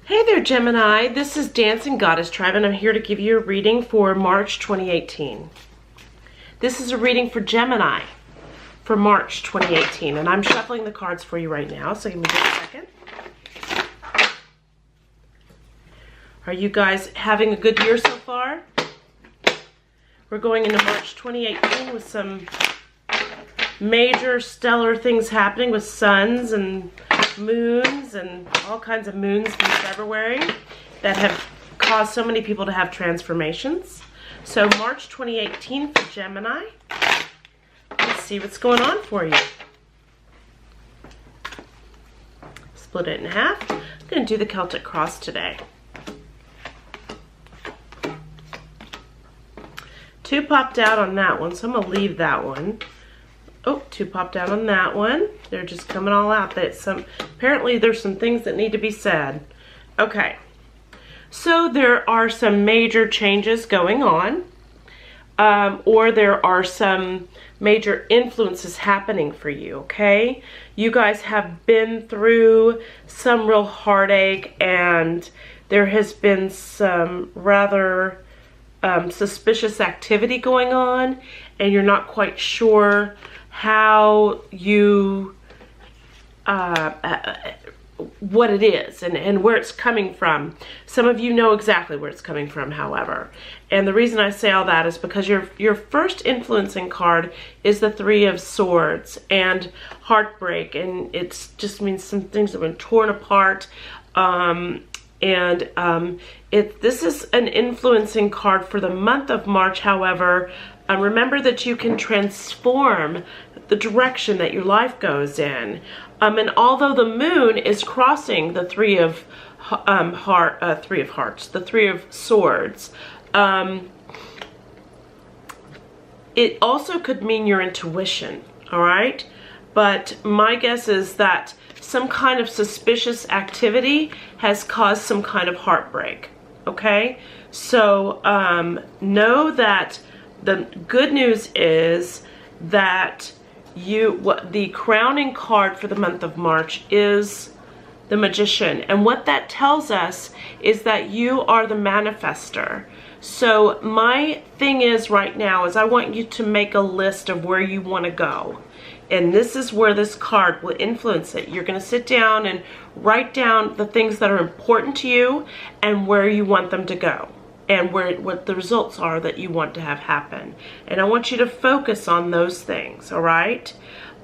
Hey there, Gemini. This is Dancing Goddess Tribe, and I'm here to give you a reading for March 2018. This is a reading for Gemini for March 2018, and I'm shuffling the cards for you right now, so give me just a second. Are you guys having a good year so far? We're going into March 2018 with some major stellar things happening with suns and moons and all kinds of moons in February that have caused so many people to have transformations. So March 2018 for Gemini. Let's see what's going on for you. Split it in half. I'm going to do the Celtic cross today. 2 popped out on that one, so I'm going to leave that one. Oh, 2 popped out on that one. They're just coming all out. Apparently there's some things that need to be said. Okay, so there are some major changes going on, or there are some major influences happening for you, okay? You guys have been through some real heartache, and there has been some rather suspicious activity going on, and you're not quite sure how you, what it is and where it's coming from. Some of you know exactly where it's coming from, however. And the reason I say all that is because your first influencing card is the 3 of Swords and heartbreak, and it just means some things have been torn apart. This is an influencing card for the month of March, however. Remember that you can transform the direction that your life goes in. And although the moon is crossing the 3 of Hearts, the 3 of Swords, it also could mean your intuition, all right? But my guess is that some kind of suspicious activity has caused some kind of heartbreak, okay? So know that the good news is that the crowning card for the month of March is the Magician. And what that tells us is that you are the manifester. So my thing is right now is I want you to make a list of where you want to go. And this is where this card will influence it. You're going to sit down and write down the things that are important to you and where you want them to go, and what the results are that you want to have happen. And I want you to focus on those things, all right?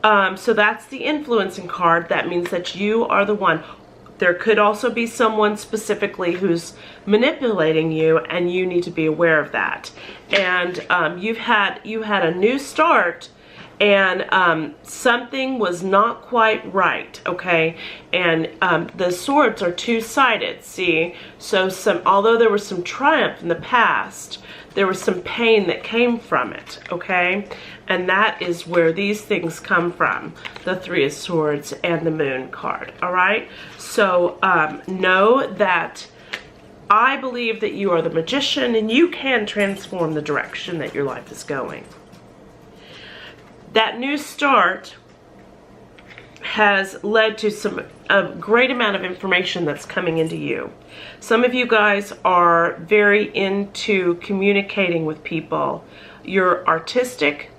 So that's the influencing card. That means that you are the one. There could also be someone specifically who's manipulating you, and you need to be aware of that. And you had a new start, and something was not quite right, okay? And the swords are two-sided, see? So although there was some triumph in the past, there was some pain that came from it, okay? And that is where these things come from, the 3 of Swords and the Moon card, all right? So know that I believe that you are the Magician, and you can transform the direction that your life is going. That new start has led to a great amount of information that's coming into you. Some of you guys are very into communicating with people. You're artistic.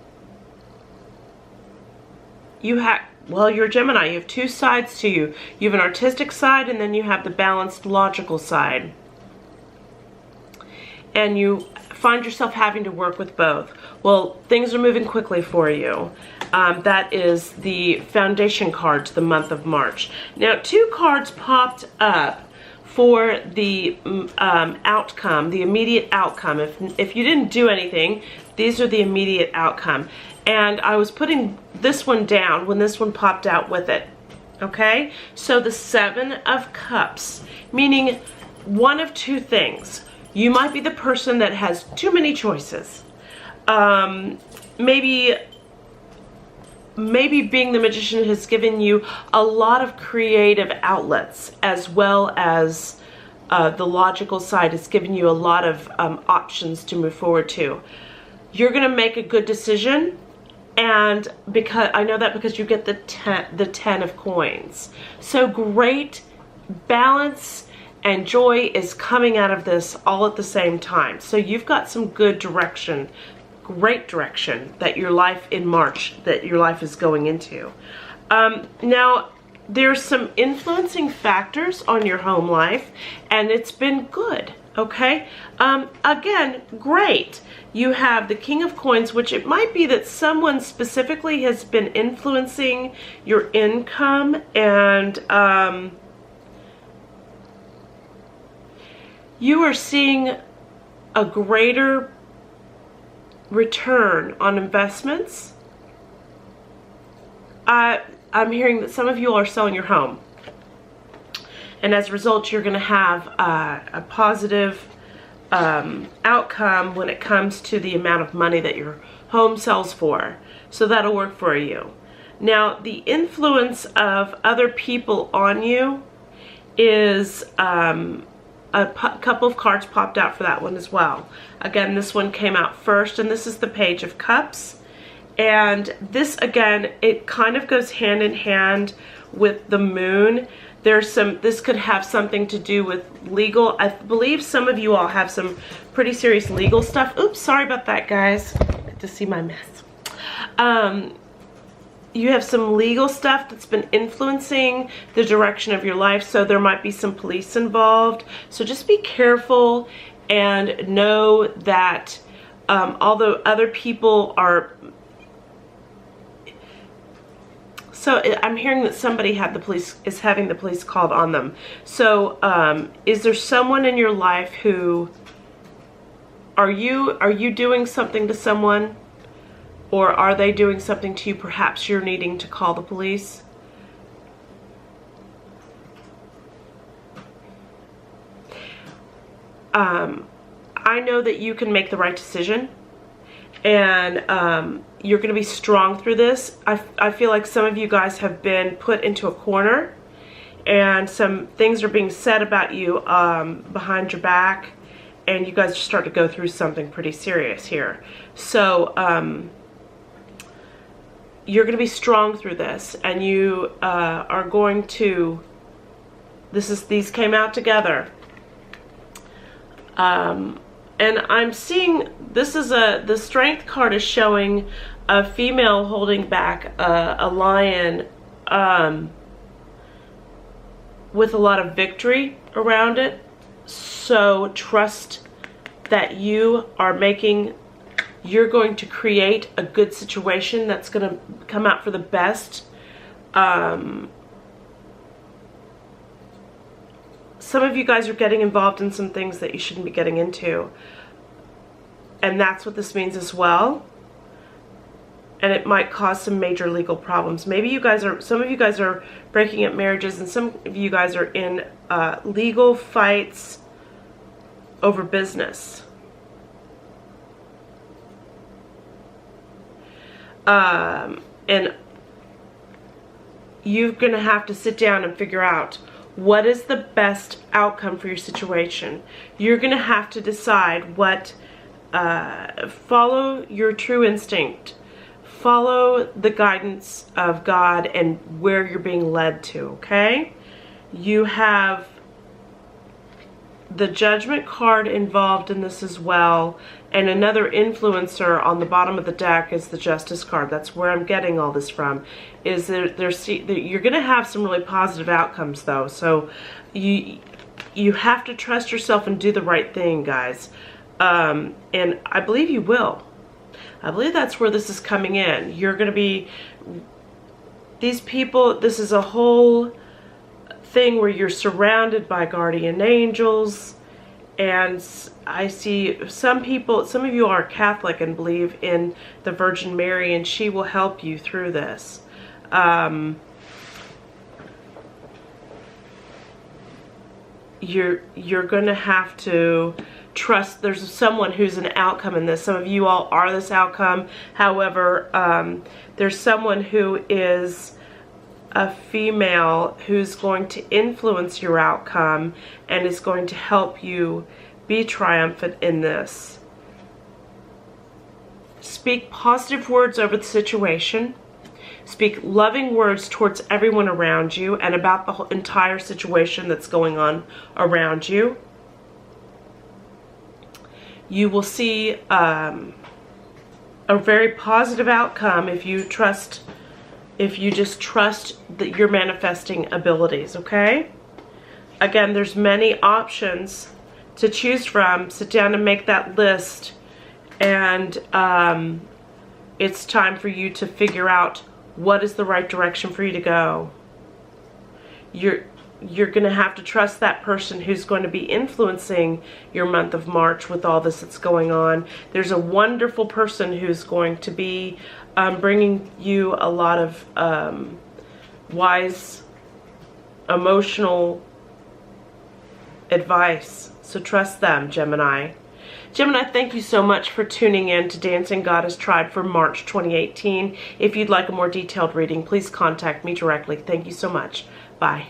You're Gemini. You have 2 sides to you. You have an artistic side, and then you have the balanced, logical side. And you find yourself having to work with both. Well, things are moving quickly for you. That is the foundation card to the month of March. Now, 2 cards popped up for the outcome, the immediate outcome. If you didn't do anything, these are the immediate outcome. And I was putting this one down when this one popped out with it. Okay? So the 7 of Cups, meaning one of 2 things. You might be the person that has too many choices. Maybe being the Magician has given you a lot of creative outlets, as well as the logical side has given you a lot of options to move forward to. You're going to make a good decision, and because I know that because you get the 10 of coins. So great balance and joy is coming out of this all at the same time. So you've got some good direction, great direction that your life in March, that your life is going into. Now, there's some influencing factors on your home life, and it's been good, okay? Again, great. You have the King of Coins, which it might be that someone specifically has been influencing your income, and you are seeing a greater return on investments. I'm hearing that some of you are selling your home, and as a result you're going to have a positive outcome when it comes to the amount of money that your home sells for. So that'll work for you. Now, the influence of other people on you is a couple of cards popped out for that one as well. Again, this one came out first, and this is the Page of Cups. And this, again, it kind of goes hand in hand with the moon. This could have something to do with legal. I believe some of you all have some pretty serious legal stuff. Oops, sorry about that, guys. Good to see my mess. You have some legal stuff that's been influencing the direction of your life, so there might be some police involved. So just be careful and know that although other people are... So I'm hearing that somebody is having the police called on them. So is there someone in your life who... Are you doing something to someone? Or are they doing something to you? Perhaps you're needing to call the police. I know that you can make the right decision, and you're going to be strong through this. I feel like some of you guys have been put into a corner, and some things are being said about you behind your back, and you guys start to go through something pretty serious here. So you're going to be strong through this, and you are going to... These came out together. And I'm seeing, the Strength card is showing a female holding back a lion with a lot of victory around it. So trust that you're going to create a good situation that's going to come out for the best. Some of you guys are getting involved in some things that you shouldn't be getting into. And that's what this means as well. And it might cause some major legal problems. Maybe some of you guys are breaking up marriages, and some of you guys are in legal fights over business. And you're going to have to sit down and figure out what is the best outcome for your situation. You're going to have to decide what, follow your true instinct. Follow the guidance of God and where you're being led to, okay? You have the Judgment card involved in this as well, and another influencer on the bottom of the deck is the Justice card. That's where I'm getting all this from. Is you're going to have some really positive outcomes, though. So you have to trust yourself and do the right thing, guys. And I believe you will. I believe that's where this is coming in. You're going to be... These people, this is a whole thing where you're surrounded by guardian angels, and I see some of you are Catholic and believe in the Virgin Mary, and she will help you through this. You're going to have to trust there's someone who's an outcome in this. Some of you all are this outcome. However, there's someone who is a female who's going to influence your outcome and is going to help you be triumphant in this. Speak positive words over the situation. Speak loving words towards everyone around you and about the whole entire situation that's going on around you. You will see a very positive outcome if you just trust your manifesting abilities, okay? Again, there's many options to choose from. Sit down and make that list, and it's time for you to figure out what is the right direction for you to go. You're going to have to trust that person who's going to be influencing your month of March with all this that's going on. There's a wonderful person who's going to be bringing you a lot of wise, emotional advice. So trust them, Gemini. Gemini, thank you so much for tuning in to Dancing Goddess Tribe for March 2018. If you'd like a more detailed reading, please contact me directly. Thank you so much. Bye.